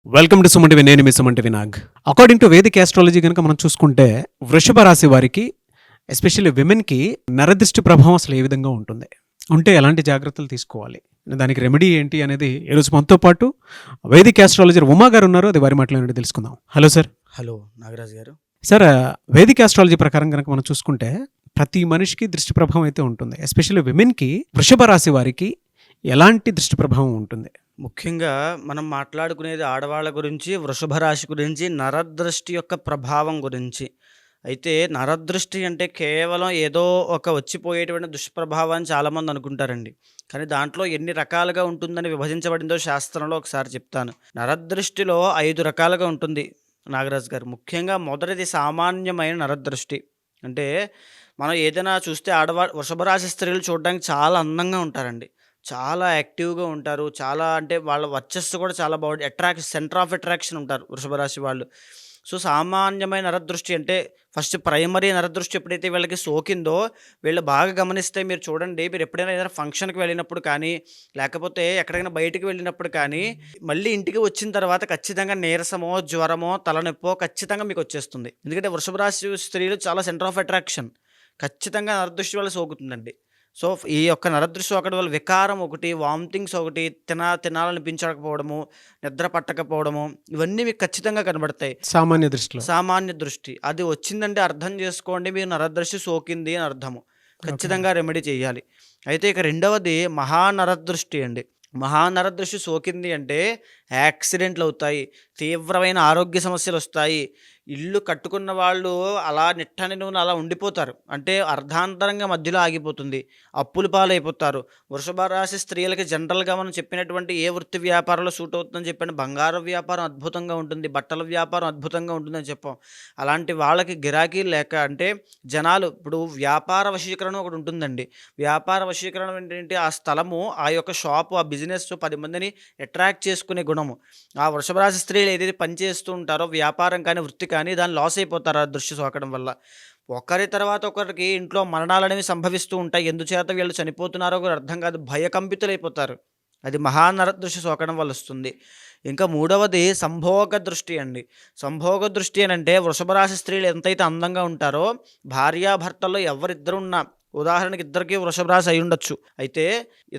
Welcome to SumanTV. నేను మీ సుమంటి వినాగ్. అకార్డింగ్ టు వేదిక్ ఆస్ట్రాలజీ కనుక మనం చూసుకుంటే వృషభ రాశి వారికి ఎస్పెషల్లీ విమెన్కి నరదృష్టి ప్రభావం అసలు ఏ విధంగా ఉంటుంది, ఉంటే ఎలాంటి జాగ్రత్తలు తీసుకోవాలి, దానికి రెమెడీ ఏంటి అనేది ఈరోజు మనతో పాటు వేదిక్ ఆస్ట్రాలజర్ ఉమా గారు ఉన్నారు. అది వారి మాటలు తెలుసుకుందాం. Hello sir. హలో నాగరాజ్ గారు. సార్, వేదిక్ ఆస్ట్రాలజీ ప్రకారం కనుక మనం చూసుకుంటే ప్రతి మనిషికి దృష్టి ప్రభావం అయితే ఉంటుంది. ఎస్పెషల్లీ విమెన్కి వృషభ రాశి వారికి ఎలాంటి దృష్టి ప్రభావం ఉంటుంది? ముఖ్యంగా మనం మాట్లాడుకునేది ఆడవాళ్ళ గురించి, వృషభ రాశి గురించి, నరదృష్టి యొక్క ప్రభావం గురించి. అయితే నరదృష్టి అంటే కేవలం ఏదో ఒక వచ్చిపోయేటువంటి దుష్ప్రభావాన్ని చాలామంది అనుకుంటారండి. కానీ దాంట్లో ఎన్ని రకాలుగా ఉంటుందని విభజించబడిందో శాస్త్రంలో ఒకసారి చెప్తాను. నరదృష్టిలో 5 రకాలుగా ఉంటుంది నాగరాజ్ గారు. ముఖ్యంగా మొదటిది సామాన్యమైన నరదృష్టి. అంటే మనం ఏదైనా చూస్తే వృషభ రాశి స్త్రీలు చూడడానికి చాలా అందంగా ఉంటారండి. చాలా యాక్టివ్‌గా ఉంటారు. చాలా అంటే వాళ్ళ వర్చస్సు కూడా చాలా సెంటర్ ఆఫ్ అట్రాక్షన్ ఉంటారు వృషభ రాశి వాళ్ళు. సో, సామాన్యమైన నరదృష్టి అంటే ఫస్ట్ ప్రైమరీ నరదృష్టి ఎప్పుడైతే వీళ్ళకి సోకిందో, వీళ్ళు బాగా గమనిస్తే మీరు చూడండి, మీరు ఎప్పుడైనా ఏదైనా ఫంక్షన్‌కి వెళ్ళినప్పుడు కానీ, లేకపోతే ఎక్కడికైనా బయటికి వెళ్ళినప్పుడు కానీ, మళ్ళీ ఇంటికి వచ్చిన తర్వాత ఖచ్చితంగా నీరసమో, జ్వరమో, తలనొప్పో ఖచ్చితంగా మీకొచ్చేస్తుంది. ఎందుకంటే వృషభ రాశి స్త్రీలు చాలా సెంటర్ ఆఫ్ అట్రాక్షన్. ఖచ్చితంగా నరదృష్టి వల్ల సోకుతుందండి. సో, ఈ యొక్క నరదృష్టి సోకడం వల్ల వికారం ఒకటి, వామిటింగ్స్ ఒకటి, తినాలనిపించకపోవడము, నిద్ర పట్టకపోవడము, ఇవన్నీ మీకు ఖచ్చితంగా కనబడతాయి. సామాన్య దృష్టిలో సామాన్య దృష్టి. అది వచ్చిందంటే అర్థం చేసుకోండి, మీరు నరదృష్టి సోకింది అని అర్థము. ఖచ్చితంగా రెమెడీ చేయాలి. అయితే ఇక రెండవది మహానరదృష్టి అండి. మహానరదృష్టి సోకింది అంటే యాక్సిడెంట్లు అవుతాయి, తీవ్రమైన ఆరోగ్య సమస్యలు వస్తాయి. ఇల్లు కట్టుకున్న వాళ్ళు అలా నిట్టనిలువున అలా ఉండిపోతారు. అంటే అర్ధాంతరంగా మధ్యలో ఆగిపోతుంది. అప్పుల పాలైపోతారు. వృషభ రాశి స్త్రీలకి జనరల్‌గా మనం చెప్పినటువంటి ఏ వృత్తి వ్యాపారంలో సూట్ అవుతుందని చెప్పాను. బంగారం వ్యాపారం అద్భుతంగా ఉంటుంది. బట్టల వ్యాపారం అద్భుతంగా ఉంటుందని చెప్పాం. అలాంటి వాళ్ళకి గిరాకీ లేక అంటే జనాలు ఇప్పుడు వ్యాపార వశీకరణ ఒకటి ఉంటుందండి. వ్యాపార వశీకరణం ఏంటంటే ఆ స్థలము, ఆ యొక్క షాపు, ఆ బిజినెస్ 10 మందిని అట్రాక్ట్ చేసుకునే గుణము. ఆ వృషభ రాశి స్త్రీలు ఏదైతే పని చేస్తూ ఉంటారో వ్యాపారం కానీ, వృత్తి కానీ దాన్ని లాస్ అయిపోతారు ఆ దృష్టి సోకడం వల్ల. ఒకరి తర్వాత ఒకరికి ఇంట్లో మరణాలనేవి సంభవిస్తూ ఉంటాయి. ఎందుచేత వీళ్ళు చనిపోతున్నారో కూడా అర్థం కాదు. భయకంపితులైపోతారు. అది మహానరదృష్టి సోకడం వల్ల వస్తుంది. ఇంకా మూడవది సంభోగ దృష్టి అండి. సంభోగ దృష్టి అనంటే వృషభ రాశి స్త్రీలు ఎంతైతే అందంగా ఉంటారో, భార్యాభర్తల్లో ఎవరిద్దరున్నా, ఉదాహరణకి ఇద్దరికీ వృషభ రాశి అయ్యుండొచ్చు. అయితే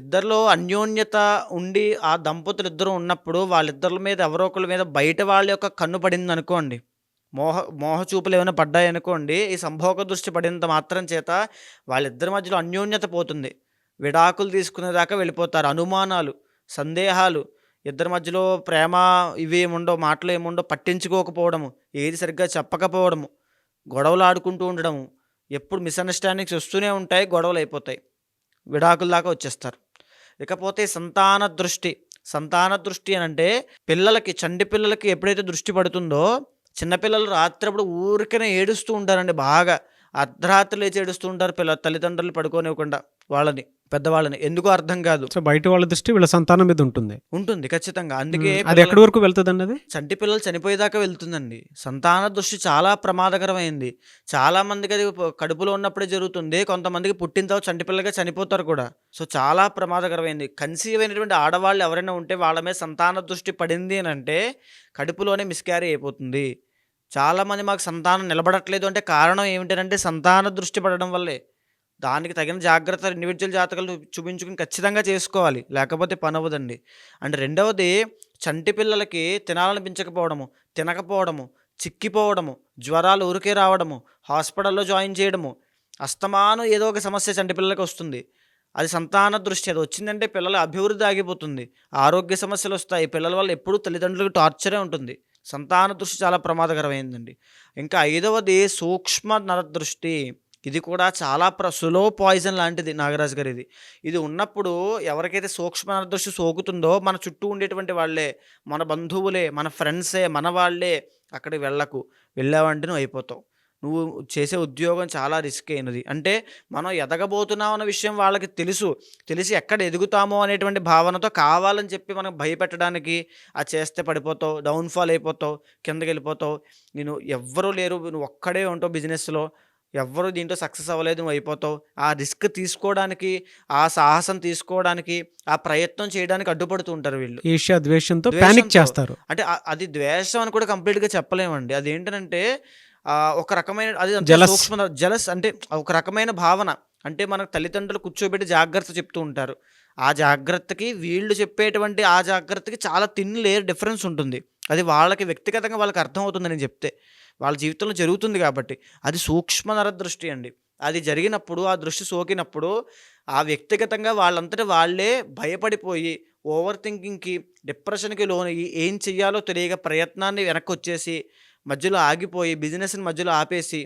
ఇద్దరిలో అన్యోన్యత ఉండి ఆ దంపతులు ఇద్దరు ఉన్నప్పుడు వాళ్ళిద్దరి మీద ఎవరో ఒకళ్ళ మీద బయట వాళ్ళ యొక్క కన్ను పడిందనుకోండి, మోహ చూపులు ఏమైనా పడ్డాయనుకోండి, ఈ సంభోగ దృష్టి పడినంత మాత్రం చేత వాళ్ళిద్దరి మధ్యలో అన్యోన్యత పోతుంది. విడాకులు తీసుకునేదాకా వెళ్ళిపోతారు. అనుమానాలు, సందేహాలు, ఇద్దరి మధ్యలో ప్రేమ ఇవి ఏముండవు, మాటలు ఏముండవు, పట్టించుకోకపోవడము, ఏది సరిగ్గా చెప్పకపోవడము, గొడవలు ఆడుకుంటూ ఉండడము, ఎప్పుడు మిస్‌అండర్‌స్టాండింగ్స్ వస్తూనే ఉంటాయి, గొడవలు అయిపోతాయి, విడాకుల దాకా వచ్చేస్తారు. ఇకపోతే సంతాన దృష్టి. సంతాన దృష్టి అనంటే పిల్లలకి, చంటి పిల్లలకి ఎప్పుడైతే దృష్టి పడుతుందో, చిన్నపిల్లలు రాత్రప్పుడు ఊరికనే ఏడుస్తూ ఉంటారండి బాగా. అర్ధరాత్రి లేచి ఏడుస్తూ ఉంటారు తల్లిదండ్రులు పడుకోనివ్వకుండా వాళ్ళని, పెద్దవాళ్ళని. ఎందుకో అర్థం కాదు. సో బయట వాళ్ళ దృష్టి వీళ్ళ సంతానం మీద ఉంటుంది. ఉంటుంది ఖచ్చితంగా. అందుకే అది ఎక్కడి వరకు వెళ్తుందండి? అది చంటి పిల్లలు చనిపోయేదాకా వెళ్తుందండి. సంతాన దృష్టి చాలా ప్రమాదకరమైంది. చాలామందికి అది కడుపులో ఉన్నప్పుడే జరుగుతుంది. కొంతమందికి పుట్టిన తర్వాత చంటి పిల్లగా చనిపోతారు కూడా. సో, చాలా ప్రమాదకరమైంది. కన్సీవ్ అయినటువంటి ఆడవాళ్ళు ఎవరైనా ఉంటే వాళ్ళ మీద సంతాన దృష్టి పడింది అనంటే కడుపులోనే మిస్‌క్యారీ అయిపోతుంది. చాలామంది మాకు సంతానం నిలబడట్లేదు అంటే కారణం ఏమిటనంటే సంతాన దృష్టి పడడం వల్లే. దానికి తగిన జాగ్రత్తలు ఇండివిడ్యువల్ జాతకాలు చూపించుకుని ఖచ్చితంగా చేసుకోవాలి. లేకపోతే పనవ్వదండి. అండ్ రెండవది చంటి పిల్లలకి తినాలనిపించకపోవడము, తినకపోవడము, చిక్కిపోవడము, జ్వరాలు ఊరికే రావడము, హాస్పిటల్‌లో జాయిన్ చేయడము, అస్తమానం ఏదో ఒక సమస్య చంటి పిల్లలకి వస్తుంది. అది సంతాన దృష్టి. అది వచ్చిందంటే పిల్లల అభివృద్ధి ఆగిపోతుంది. ఆరోగ్య సమస్యలొస్తాయి. పిల్లల వల్ల ఎప్పుడూ తల్లిదండ్రులకు టార్చరే ఉంటుంది. సంతాన దృష్టి చాలా ప్రమాదకరమైందండి. ఇంకా ఐదవది సూక్ష్మ నరదృష్టి. ఇది కూడా చాలా స్లో పాయిజన్ లాంటిది నాగరాజు గారు ఇది. ఇది ఉన్నప్పుడు ఎవరికైతే సూక్ష్మ నరదృష్టి సోకుతుందో మన చుట్టూ ఉండేటువంటి వాళ్ళే, మన బంధువులే, మన ఫ్రెండ్సే, మన వాళ్ళే, అక్కడికి వెళ్ళకు. వెళ్ళావంటే నువ్వు అయిపోతావు. నువ్వు చేసే ఉద్యోగం చాలా రిస్క్ అయినది. అంటే మనం ఎదగబోతున్నాం అన్న విషయం వాళ్ళకి తెలుసు. తెలిసి ఎక్కడ ఎదుగుతామో అనేటువంటి భావనతో కావాలని చెప్పి మనకు భయపెట్టడానికి, అది చేస్తే పడిపోతావు, డౌన్‌ఫాల్ అయిపోతావు, కిందకెళ్ళిపోతావు, ఎవ్వరూ లేరు, నువ్వు ఒక్కడే ఉంటావు బిజినెస్‌లో, ఎవ్వరు దీంట్లో సక్సెస్ అవ్వలేదు, నువ్వు అయిపోతావు. ఆ రిస్క్ తీసుకోవడానికి, ఆ సాహసం తీసుకోవడానికి, ఆ ప్రయత్నం చేయడానికి అడ్డుపడుతూ ఉంటారు వీళ్ళు. ఈర్ష్య, ద్వేషంతో పానిక్ ద్వేషంతో. చేస్తారు. అంటే అది ద్వేషం అని కూడా కంప్లీట్‌గా చెప్పలేమండి. అదేంటనంటే ఒక రకమైన అది అంతా జలస్. జెలస్ అంటే ఒక రకమైన భావన. అంటే మనకు తల్లిదండ్రులు కూర్చోబెట్టి జాగ్రత్త చెప్తూ ఉంటారు. ఆ జాగ్రత్తకి వీళ్ళు చెప్పేటువంటి ఆ జాగ్రత్తకి చాలా థిన్ లేయర్ డిఫరెన్స్ ఉంటుంది. అది వాళ్ళకి వ్యక్తిగతంగా వాళ్ళకి అర్థమవుతుంది నేను చెప్తే. వాళ్ళ జీవితంలో జరుగుతుంది కాబట్టి. అది సూక్ష్మ నరదృష్టి అండి. అది జరిగినప్పుడు, ఆ దృష్టి సోకినప్పుడు ఆ వ్యక్తిగతంగా వాళ్ళంతట వాళ్ళే భయపడిపోయి ఓవర్ థింకింగ్‌కి, డిప్రెషన్‌కి లోనయ్యి ఏం చెయ్యాలో తెలియక ప్రయత్నాన్ని వెనక్కొచ్చేసి, మధ్యలో ఆగిపోయి, బిజినెస్‌ని మధ్యలో ఆపేసి,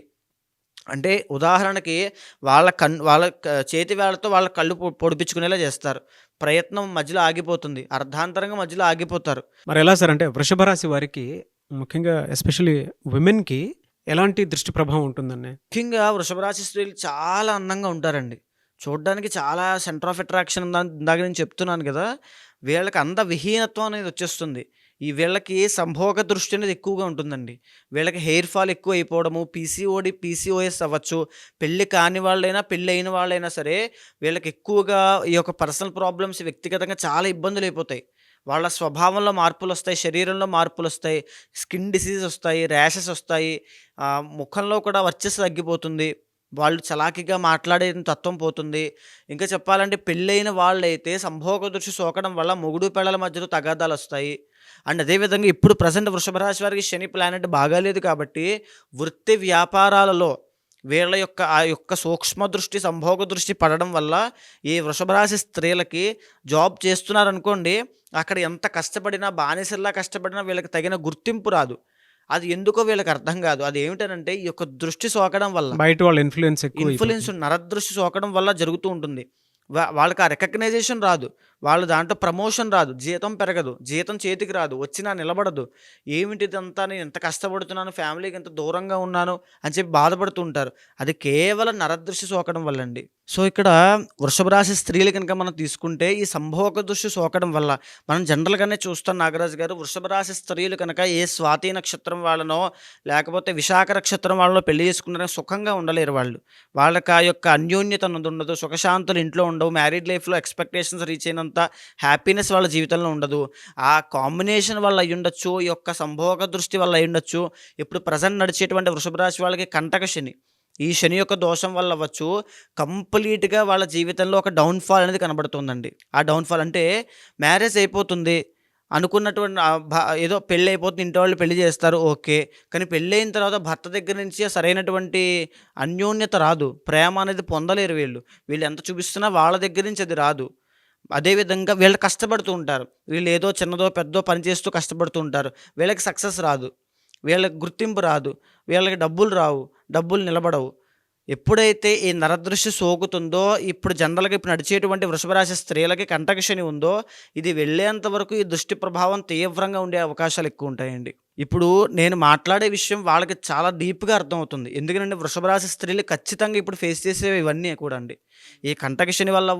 అంటే ఉదాహరణకి వాళ్ళ చేతి వేళ్ళతో వాళ్ళ కళ్ళు పొడిపించుకునేలా చేస్తారు. ప్రయత్నం మధ్యలో ఆగిపోతుంది. అర్ధాంతరంగా మధ్యలో ఆగిపోతారు. మరెలా సార్? అంటే వృషభ రాశి వారికి ముఖ్యంగా ఎస్పెషల్లీ విమెన్‌కి ఎలాంటి దృష్టి ప్రభావం ఉంటుందండి? ముఖ్యంగా వృషభ రాశి స్త్రీలు చాలా అందంగా ఉంటారండి. చూడ్డానికి చాలా సెంటర్ ఆఫ్ అట్రాక్షన్ ఇందాక నేను చెప్తున్నాను గదా! వీళ్ళకి విహీనత్వం అనేది వచ్చేస్తుంది. వీళ్ళకి సంభోగ దృష్టి అనేది ఎక్కువగా ఉంటుందండి. వీళ్ళకి హెయిర్ ఫాల్ ఎక్కువ అయిపోవడము, పీసీఓడీ, పీసీఓఎస్ అవ్వచ్చు. పెళ్లి కాని వాళ్ళైనా, పెళ్లయిన వాళ్ళైనా సరే వీళ్ళకి ఎక్కువగా ఈ యొక్క పర్సనల్ ప్రాబ్లమ్స్ వ్యక్తిగతంగా చాలా ఇబ్బందులయిపోతాయి. వాళ్ళ స్వభావంలో మార్పులొస్తాయి, శరీరంలో మార్పులొస్తాయి, స్కిన్ డిసీజ్ ఒస్తాయి, ర్యాషెస్ ఒస్తాయి, ముఖంలో కూడా వర్చస్సు తగ్గిపోతుంది. వాళ్ళు చలాకీగా మాట్లాడే తత్వం పోతుంది. ఇంకా చెప్పాలంటే పెళ్ళైన వాళ్ళైతే సంభోగ దృష్టి సోకడం వల్ల మొగుడు పెళ్ళాల మధ్యలో తగాదాలొస్తాయి. అండ్ అదే విధంగా ఇప్పుడు ప్రెజెంట్ వృషభ రాశి వారికి శని ప్లానెట్ బాగాలేదు కాబట్టి వృత్తి వ్యాపారాలలో వీళ్ళ యొక్క ఆ యొక్క సూక్ష్మ దృష్టి, సంభోగ దృష్టి పడడం వల్ల ఈ వృషభ రాశి స్త్రీలకి జాబ్ చేస్తున్నారనుకోండి, అక్కడ ఎంత కష్టపడినా, బానిసల్లా కష్టపడినా వీళ్ళకి తగిన గుర్తింపు రాదు. అది ఎందుకో వీళ్ళకి అర్థం కాదు. అదేమిటనంటే ఈ యొక్క దృష్టి సోకడం వల్ల, బయట వాళ్ళ ఇన్‌ఫ్లూయెన్స్ ఎక్కువైపోతుంది. నరదృష్టి సోకడం వల్ల జరుగుతూ ఉంటుంది. వాళ్ళకి ఆ రికగ్నైజేషన్ రాదు. వాళ్ళు దాంట్లో ప్రమోషన్ రాదు. జీతం పెరగదు. జీతం చేతికి రాదు. వచ్చినా నిలబడదు. ఏమిటిదంతా, నేను ఎంత కష్టపడుతున్నాను, ఫ్యామిలీకి ఎంత దూరంగా ఉన్నాను అని చెప్పి బాధపడుతూ ఉంటారు. అది కేవలం నరదృష్టి సోకడం వల్లండి. సో, ఇక్కడ వృషభ రాశి స్త్రీలు కనుక మనం తీసుకుంటే ఈ సంభోగ దృష్టి సోకడం వల్ల మనం జనరల్‌గానే చూస్తాం నాగరాజు గారు, వృషభ రాశి స్త్రీలు కనుక ఏ స్వాతి నక్షత్రం వాళ్ళనో, లేకపోతే విశాఖ నక్షత్రం వాళ్ళనో పెళ్లి చేసుకున్నారో సుఖంగా ఉండలేరు వాళ్ళు. వాళ్ళకి ఆ యొక్క అన్యోన్యత అన్నది ఉండదు. సుఖశాంతులు ఇంట్లో ఉండవు. మ్యారీడ్ లైఫ్‌లో ఎక్స్‌పెక్టేషన్స్ రీచ్ అయినంత హ్యాపీనెస్ వాళ్ళ జీవితంలో ఉండదు. ఆ కాంబినేషన్ వల్ల అయ్యుండొచ్చు. ఈ యొక్క సంభోగ దృష్టి వల్ల అయ్యుండొచ్చు. ఇప్పుడు ప్రెజెంట్ నడిచేటువంటి వృషభ రాశి వాళ్ళకి కంటక శని. ఈ శని యొక్క దోషం వల్ల అవ్వచ్చు, కంప్లీట్‌గా వాళ్ళ జీవితంలో ఒక డౌన్‌ఫాల్ అనేది కనబడుతుందండి. ఆ డౌన్‌ఫాల్ అంటే మ్యారేజ్ అయిపోతుంది. అనుకున్నటువంటి ఏదో పెళ్లి అయిపోతుంది. ఇంట్లో వాళ్ళు పెళ్లి చేస్తారు. ఓకే. కానీ పెళ్లయిన తర్వాత భర్త దగ్గర నుంచి సరైనటువంటి అన్యోన్యత రాదు. ప్రేమ అనేది పొందలేరు వీళ్ళు. వీళ్ళు ఎంత చూపిస్తున్నా వాళ్ళ దగ్గర నుంచి అది రాదు. అదేవిధంగా వీళ్ళు కష్టపడుతూ ఉంటారు. వీళ్ళు ఏదో చిన్నదో, పెద్దో పని చేస్తూ కష్టపడుతూ ఉంటారు. వీళ్ళకి సక్సెస్ రాదు. వీళ్ళకి గుర్తింపు రాదు. వీళ్ళకి డబ్బులు రావు. డబ్బులు నిలబడవు. ఎప్పుడైతే ఈ నరదృష్టి సోకుతుందో, ఇప్పుడు జనరల్‌గా ఇప్పుడు నడిచేటువంటి వృషభ రాశి స్త్రీలకి కంటక శని ఉందో, ఇది వెళ్ళేంత వరకు ఈ దృష్టి ప్రభావం తీవ్రంగా ఉండే అవకాశాలు ఎక్కువుంటాయండి. ఇప్పుడు నేను మాట్లాడే విషయం వాళ్ళకి చాలా డీప్‌గా అర్థమవుతుంది. ఎందుకనంటే వృషభ రాశి స్త్రీలు ఖచ్చితంగా ఇప్పుడు ఫేస్ చేసేవి ఇవన్నీ కూడా అండి. ఈ కంటక శని వల్ల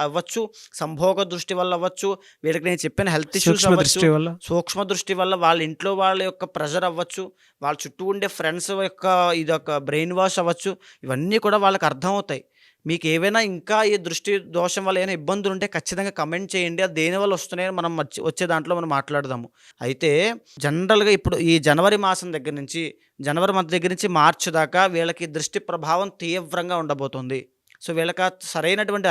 అవ్వచ్చు, సంభోగ దృష్టి వల్ల అవ్వచ్చు, వీళ్ళకి నేను చెప్పిన హెల్త్ ఇష్యూస్ సూక్ష్మ అవ్వచ్చు, దృష్టి వల్ల. సూక్ష్మ దృష్టి వల్ల వాళ్ళ ఇంట్లో వాళ్ళ యొక్క ప్రెషర్ అవ్వచ్చు, వాళ్ళ చుట్టూ ఉండే ఫ్రెండ్స్ యొక్క ఇదొక బ్రెయిన్ వాష్ అవ్వచ్చు. ఇవన్నీ కూడా వాళ్ళకి అర్థమవుతాయి. మీకేవైనా ఇంకా ఈ దృష్టి దోషం వల్ల ఏమైనా ఇబ్బందులుంటే ఖచ్చితంగా కమెంట్ చేయండి. అది దేనివల్ల వస్తున్నాయో మనం వచ్చే దాంట్లో మనం మాట్లాడదాము. అయితే జనరల్‌గా ఇప్పుడు ఈ జనవరి మాసం దగ్గర నుంచి, జనవరి మంత్ దగ్గర నుంచి మార్చ్ దాకా వీళ్ళకి దృష్టి ప్రభావం తీవ్రంగా ఉండబోతుంది. సో, వీళ్ళకి సరైనటువంటి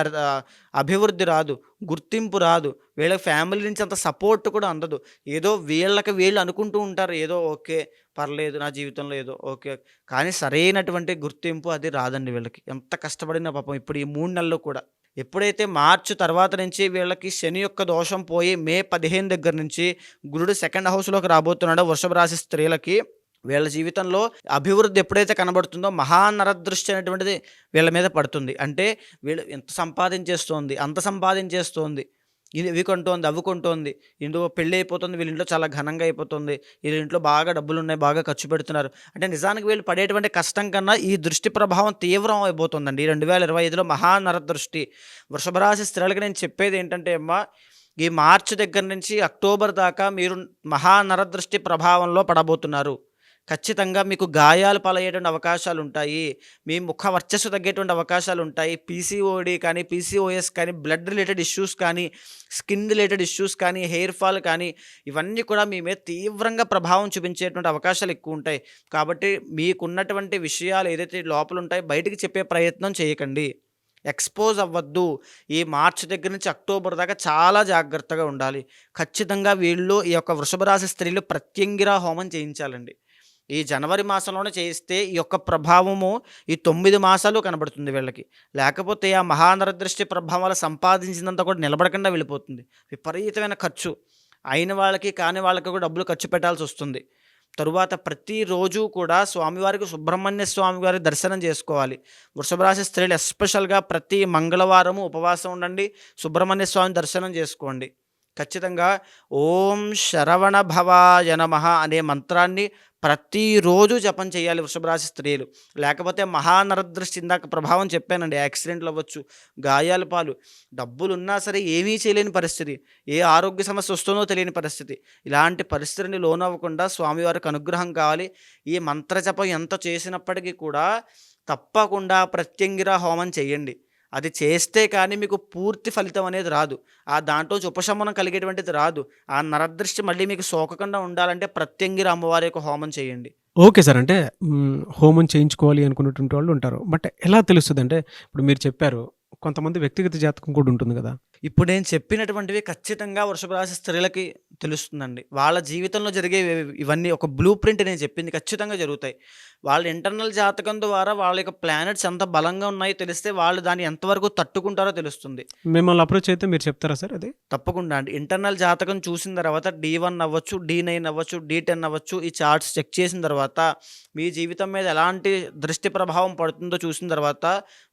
అభివృద్ధి రాదు. గుర్తింపు రాదు. వీళ్ళకి ఫ్యామిలీ నుంచి అంత సపోర్ట్ కూడా అందదు. ఏదో వీళ్ళకి వీళ్ళు అనుకుంటూ ఉంటారు. ఏదో ఓకే. పర్లేదు నా జీవితంలో ఏదో ఓకే. కానీ సరైనటువంటి గుర్తింపు అది రాదండి వీళ్ళకి. ఎంత కష్టపడినా పాపం ఇప్పుడు ఈ 3 నెలలు కూడా. ఎప్పుడైతే మార్చి తర్వాత నుంచి వీళ్ళకి శని యొక్క దోషం పోయి మే 15 దగ్గర నుంచి గురుడు సెకండ్ హౌస్‌లోకి రాబోతున్నాడో వృషభ రాశి స్త్రీలకి వీళ్ళ జీవితంలో అభివృద్ధి ఎప్పుడైతే కనబడుతుందో మహానరదృష్టి అనేటువంటిది వీళ్ళ మీద పడుతుంది. అంటే వీళ్ళు ఎంత సంపాదించేస్తోంది, అంత సంపాదించేస్తోంది. ఇవి కొంటోంది, అవి కొంటోంది. ఇంట్లో పెళ్లి అయిపోతుంది, వీళ్ళ ఇంట్లో చాలా ఘనంగా అయిపోతుంది. వీళ్ళ ఇంట్లో బాగా డబ్బులున్నాయి, బాగా ఖర్చు పెడుతున్నారు. అంటే నిజానికి వీళ్ళు పడేటువంటి కష్టం కన్నా ఈ దృష్టి ప్రభావం తీవ్రం అయిపోతుందండి. 2025లో మహానరదృష్టి. వృషభ రాశి స్త్రీలకి నేను చెప్పేది ఏంటంటే అమ్మా, ఈ మార్చి దగ్గర నుంచి అక్టోబర్ దాకా మీరు మహానరదృష్టి ప్రభావంలో పడబోతున్నారు. ఖచ్చితంగా మీకు గాయాలు పాలయ్యేటువంటి అవకాశాలు ఉంటాయి. మీ ముఖ వర్చస్సు తగ్గేటువంటి అవకాశాలు ఉంటాయి. పీసీఓడీ కానీ, పీసీఓఎస్ కానీ, బ్లడ్ రిలేటెడ్ ఇష్యూస్ కానీ, స్కిన్ రిలేటెడ్ ఇష్యూస్ కానీ, హెయిర్ ఫాల్ కానీ, ఇవన్నీ కూడా మీ మీద తీవ్రంగా ప్రభావం చూపించేటువంటి అవకాశాలు ఎక్కువ ఉంటాయి. కాబట్టి మీకున్నటువంటి విషయాలు ఏదైతే లోపల ఉంటాయో బయటికి చెప్పే ప్రయత్నం చేయకండి. ఎక్స్‌పోజ్ అవ్వద్దు. ఈ మార్చ్ దగ్గర నుంచి అక్టోబర్ దాకా చాలా జాగ్రత్తగా ఉండాలి. ఖచ్చితంగా వీళ్ళు ఈ యొక్క వృషభ రాశి స్త్రీలు ప్రత్యంగిర హోమం చేయించాలండి. ఈ జనవరి మాసంలోనే చేయిస్తే ఈ యొక్క ప్రభావము ఈ 9 మాసాలు కనబడుతుంది వీళ్ళకి. లేకపోతే ఆ మహానరదృష్టి ప్రభావం వల్ల సంపాదించిందంతా కూడా నిలబడకుండా వెళ్ళిపోతుంది. విపరీతమైన ఖర్చు. అయిన వాళ్ళకి, కాని వాళ్ళకి కూడా డబ్బులు ఖర్చు పెట్టాల్సొస్తుంది. తరువాత ప్రతిరోజు కూడా స్వామివారికి సుబ్రహ్మణ్య స్వామి వారి దర్శనం చేసుకోవాలి. వృషభ రాశి స్త్రీలు ఎస్పెషల్‌గా ప్రతి మంగళవారము ఉపవాసం ఉండండి. సుబ్రహ్మణ్య స్వామి దర్శనం చేసుకోండి. ఖచ్చితంగా ఓం శరవణ భవాయ నమః అనే మంత్రాన్ని ప్రతిరోజు జపం చేయాలి వృషభ రాశి స్త్రీలు. లేకపోతే మహానరదృష్టి ఇందాక ప్రభావం చెప్పానండి. యాక్సిడెంట్లు అవ్వచ్చు, గాయాల పాలు, డబ్బులున్నా సరే ఏమీ చేయలేని పరిస్థితి, ఏ ఆరోగ్య సమస్య వస్తుందో తెలియని పరిస్థితి. ఇలాంటి పరిస్థితిని లోనవ్వకుండా స్వామివారికి అనుగ్రహం కావాలి. ఈ మంత్ర జపం ఎంత చేసినప్పటికీ కూడా తప్పకుండా ప్రత్యంగిర హోమం చేయండి. అది చేస్తే కానీ మీకు పూర్తి ఫలితం అనేది రాదు. ఆ దాంట్లోంచి ఉపశమనం కలిగేటువంటిది రాదు. ఆ నరదృష్టి మళ్ళీ మీకు సోకకుండా ఉండాలంటే ప్రత్యంగిర అమ్మవారి యొక్క హోమం చేయండి. Okay sir. అంటే హోమం చేయించుకోవాలి అనుకున్నటువంటి వాళ్ళు ఉంటారు. బట్ ఎలా తెలుస్తదంటే ఇప్పుడు మీరు చెప్పారు కొంతమంది వ్యక్తిగత జాతకం కూడా ఉంటుంది గదా! ఇప్పుడు నేను చెప్పినటువంటివి ఖచ్చితంగా వృషభ రాశి స్త్రీలకి తెలుస్తుందండి. వాళ్ళ జీవితంలో జరిగేవి ఇవన్నీ ఒక బ్లూ ప్రింట్ నేను చెప్పింది ఖచ్చితంగా జరుగుతాయి. వాళ్ళ ఇంటర్నల్ జాతకం ద్వారా వాళ్ళ యొక్క ప్లానెట్స్ ఎంత బలంగా ఉన్నాయో తెలిస్తే వాళ్ళు దాన్ని ఎంతవరకు తట్టుకుంటారో తెలుస్తుంది. మిమ్మల్ని అప్రోచ్ అయితే మీరు చెప్తారా సార్ అది? తప్పకుండా అండి. ఇంటర్నల్ జాతకం చూసిన తర్వాత D1 అవ్వచ్చు, D9 అవ్వచ్చు, D10 అవ్వచ్చు. ఈ చార్ట్స్ చెక్ చేసిన తర్వాత మీ జీవితం మీద ఎలాంటి దృష్టి ప్రభావం పడుతుందో చూసిన తర్వాత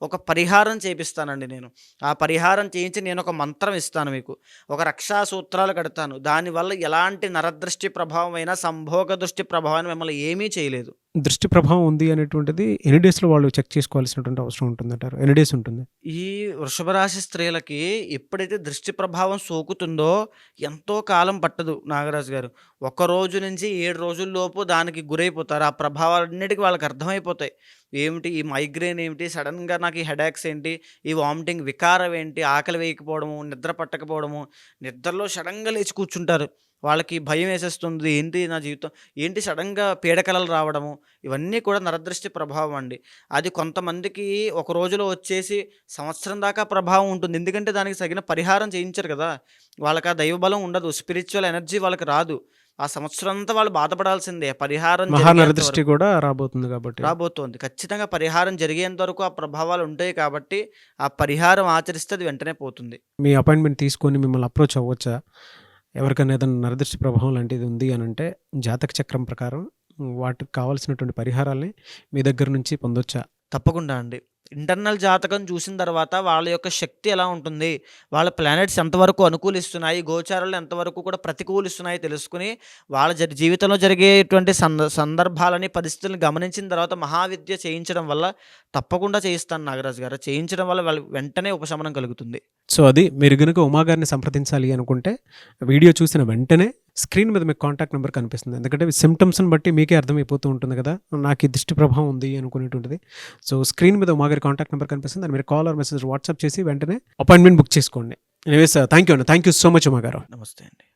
ఒక పరిహారం చేపిస్తానండి నేను. ఆ పరిహారం చేయించి నేను ఒక మంత్రం ఇస్తాను మీకు. ఒక రక్షా సూత్రాలు కడతాను. దానివల్ల ఎలాంటి నరదృష్టి ప్రభావం అయినా, సంభోగ దృష్టి ప్రభావం మిమ్మల్ని ఏమీ చేయలేదు. దృష్టి ప్రభావం ఉంది అనేటువంటిది ఎన్ని డేస్‌లో వాళ్ళు చెక్ చేసుకోవాల్సినటువంటి అవసరం ఉంటుందంటారు? ఎన్ని డేస్ ఉంటుంది? ఈ వృషభ రాశి స్త్రీలకి ఎప్పుడైతే దృష్టి ప్రభావం సోకుతుందో ఎంతో కాలం పట్టదు నాగరాజు గారు. ఒక రోజు నుంచి 7 రోజుల్లోపు దానికి గురైపోతారు. ఆ ప్రభావాలన్నిటికి వాళ్ళకి అర్థమైపోతాయి. ఏమిటి ఈ మైగ్రేన్ ఏంటి, సడన్‌గా నాకు ఈ హెడేక్స్ ఏంటి, ఈ వామిటింగ్ వికారం ఏంటి, ఆకలి వేయకపోవడము, నిద్ర పట్టకపోవడము, నిద్రలో సడన్‌గా లేచి కూర్చుంటారు. వాళ్ళకి భయం వేసేస్తుంది. ఏంటి నా జీవితం, ఏంటి సడన్‌గా పీడకలలు రావడము, ఇవన్నీ కూడా నరదృష్టి ప్రభావం అండి. అది కొంతమందికి ఒక రోజులో వచ్చేసి సంవత్సరం దాకా ప్రభావం ఉంటుంది. ఎందుకంటే దానికి తగిన పరిహారం చేయించరు కదా! వాళ్ళకి ఆ దైవబలం ఉండదు. స్పిరిచువల్ ఎనర్జీ వాళ్ళకి రాదు. ఆ సంవత్సరం అంతా వాళ్ళు బాధపడాల్సిందే. పరిహారం జరిగేంత మహానరదృష్టి వరకు కూడా రాబోతుంది కాబట్టి. రాబోతోంది. ఖచ్చితంగా పరిహారం జరిగేంత వరకు ఆ ప్రభావాలు ఉంటాయి కాబట్టి ఆ పరిహారం ఆచరిస్తే అది వెంటనే పోతుంది. మీ అపాయింట్‌మెంట్ తీసుకొని మిమ్మల్ని అప్రోచ్ అవ్వచ్చా? ఎవరికైనా ఏదైనా నరదృష్టి ప్రభావం లాంటిది ఉంది అనంటే జాతక చక్రం ప్రకారం వాటికి కావాల్సినటువంటి పరిహారాల్ని మీ దగ్గర నుంచి పొందొచ్చా? తప్పకుండా అండి. ఇంటర్నల్ జాతకం చూసిన తర్వాత వాళ్ళ యొక్క శక్తి ఎలా ఉంటుంది, వాళ్ళ ప్లానెట్స్ ఎంతవరకు అనుకూలిస్తున్నాయి, గోచారాలు ఎంతవరకు కూడా ప్రతికూలిస్తున్నాయి తెలుసుకుని వాళ్ళ జీవితంలో జరిగేటువంటి సందర్భాలని, పరిస్థితులను గమనించిన తర్వాత మహావిద్య చేయించడం వల్ల తప్పకుండా చేయిస్తాను నాగరాజు గారు. చేయించడం వల్ల వాళ్ళు వెంటనే ఉపశమనం కలుగుతుంది. సో అది మీరు గనుక ఉమాగారిని సంప్రదించాలి అనుకుంటే వీడియో చూసిన వెంటనే స్క్రీన్ మీద మీకు కాంటాక్ట్ నెంబర్ కనిపిస్తుంది. ఎందుకంటే సిమ్టమ్స్ని బట్టి మీకే అర్థమైపోతూ ఉంటుంది కదా, నాకు ఈ దృష్టి ప్రభావం ఉంది అనుకునేటువంటిది. సో స్క్రీన్ మీద ఉమాగారి కాంటాక్ట్ నెంబర్ కనిపిస్తుంది. దాన్ని మీరు కాల్ ఆర్ మెసేజ్ వాట్సాప్ చేసి వెంటనే అపాయింట్మెంట్ బుక్ చేసుకోండి. ఎనీవేస్ థ్యాంక్ యూ అండి. థ్యాంక్ యూ సో మచ్ ఉమాగారు. నమస్తే అండి.